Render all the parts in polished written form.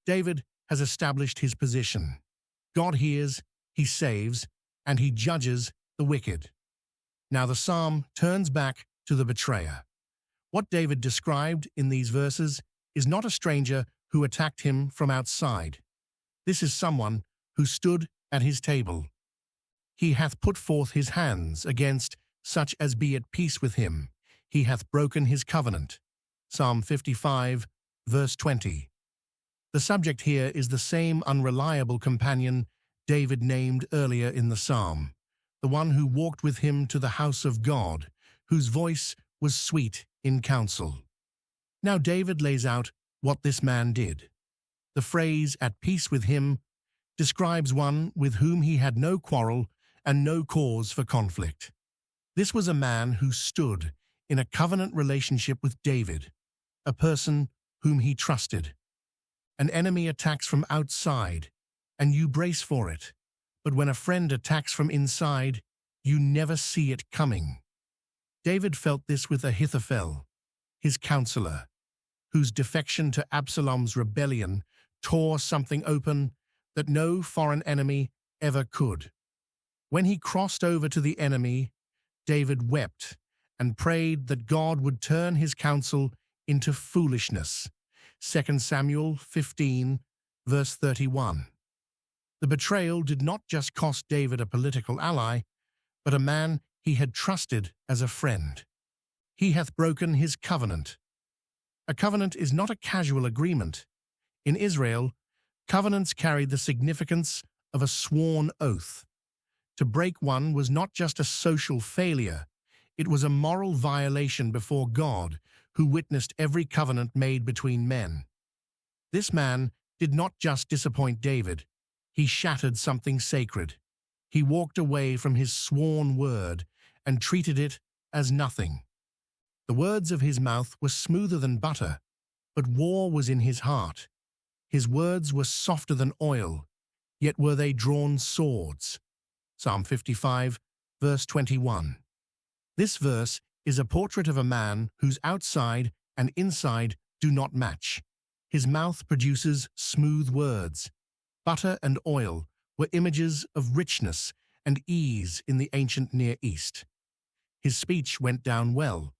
David has established his position. God hears, he saves, and he judges the wicked. Now the psalm turns back to the betrayer. What David described in these verses is not a stranger who attacked him from outside. This is someone who stood at his table. He hath put forth his hands against such as be at peace with him. He hath broken his covenant. Psalm 55, verse 20. The subject here is the same unreliable companion David named earlier in the psalm, the one who walked with him to the house of God, whose voice was sweet in counsel. Now David lays out what this man did. The phrase, at peace with him, describes one with whom he had no quarrel and no cause for conflict. This was a man who stood in a covenant relationship with David, a person whom he trusted. An enemy attacks from outside, and you brace for it. But when a friend attacks from inside, you never see it coming. David felt this with Ahithophel, his counselor, whose defection to Absalom's rebellion tore something open that no foreign enemy ever could. When he crossed over to the enemy, David wept and prayed that God would turn his counsel into foolishness. 2 Samuel 15, verse 31. The betrayal did not just cost David a political ally, but a man he had trusted as a friend. He hath broken his covenant. A covenant is not a casual agreement. In Israel, covenants carried the significance of a sworn oath. To break one was not just a social failure, it was a moral violation before God, who witnessed every covenant made between men. This man did not just disappoint David, he shattered something sacred. He walked away from his sworn word and treated it as nothing. The words of his mouth were smoother than butter, but war was in his heart. His words were softer than oil, yet were they drawn swords. Psalm 55, verse 21. This verse is a portrait of a man whose outside and inside do not match. His mouth produces smooth words. Butter and oil were images of richness and ease in the ancient Near East. His speech went down well.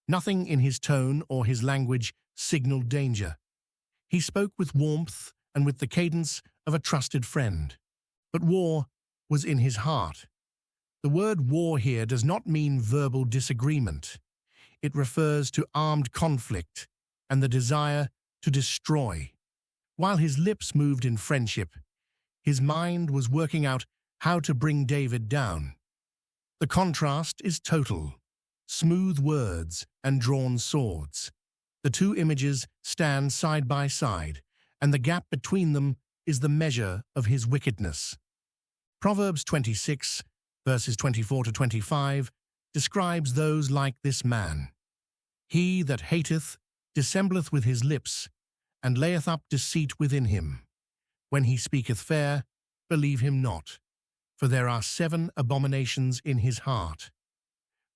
Nothing in his tone or his language signaled danger. He spoke with warmth and with the cadence of a trusted friend. But war was in his heart. The word war here does not mean verbal disagreement. It refers to armed conflict and the desire to destroy. While his lips moved in friendship, his mind was working out how to bring David down. The contrast is total. Smooth words and drawn swords. The two images stand side by side, and the gap between them is the measure of his wickedness. Proverbs 26, verses 24 to 25, describes those like this man. He that hateth dissembleth with his lips, and layeth up deceit within him. When he speaketh fair, believe him not, for there are 7 abominations in his heart.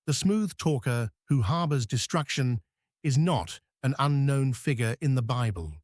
The smooth talker who harbors destruction is not an unknown figure in the Bible.